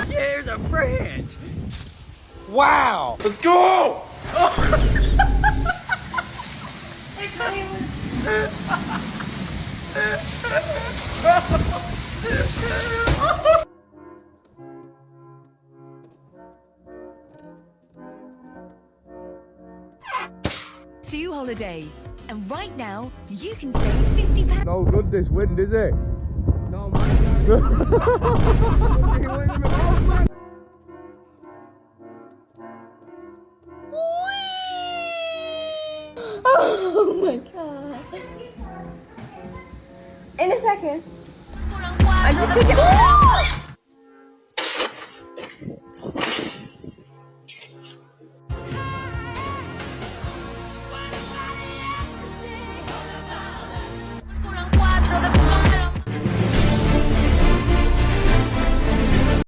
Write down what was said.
There's a branch. Wow. Let's go. To Holiday. And right now, you can save £50. No good this wind, is it? No, man. Oh my god. In a second. I just took it.